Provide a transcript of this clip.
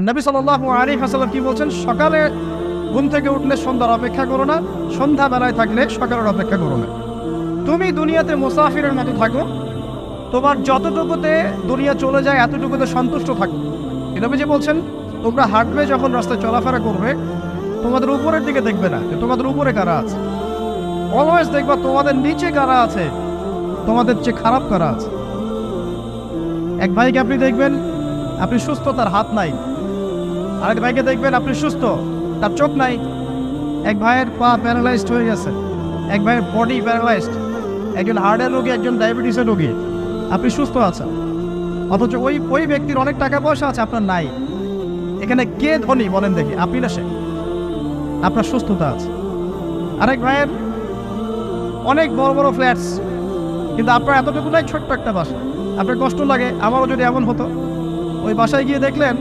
নবী সাল্লাল্লাহু আলাইহি ওয়াসাল্লাম কি বলছেন? সকালে ঘুম থেকে উঠলে সন্ধ্যার অপেক্ষা করো না, সন্ধ্যাবেলায় থাকলে সকালের অপেক্ষা করো না। তুমি দুনিয়াতে মুসাফিরের মতো থাকো, তোমার যতটুকুতে দুনিয়া চলে যায় এতটুকুতে সন্তুষ্ট থাকো। নবী যে বলছেন তোমরা হাঁটবে, যখন রাস্তায় চলাফেরা করবে তোমাদের উপরের দিকে দেখবে না যে তোমাদের উপরে কারা আছে, অলওয়েজ দেখবা তোমাদের নিচে কারা আছে, তোমাদের চেয়ে খারাপ কারা আছে। এক ভাইকে আপনি দেখবেন আপনি সুস্থ, তার হাত নাই। আরেক ভাইকে দেখবেন আপনি সুস্থ, তার চোখ নাই। এক ভাইয়ের পা প্যারালাইজড হয়ে গেছে, এক ভাইয়ের বডি প্যারালাইজড, একজন হার্টের রোগী, একজন ডায়াবেটিসের রোগী। আপনি সুস্থ আছেন, অথচ ওই ব্যক্তির অনেক টাকা পয়সা আছে, আপনার নাই। এখানে কে ধনী বলেন দেখি, আপনি না সে? আপনার সুস্থতা আছে। আরেক ভাইয়ের অনেক বড় বড় ফ্ল্যাটস, কিন্তু আপনার এতটুকু নাই, ছোট্ট একটা বাসা। আপনার কষ্ট লাগে, আমারও যদি এমন হতো। ওই বাসায় গিয়ে দেখলেন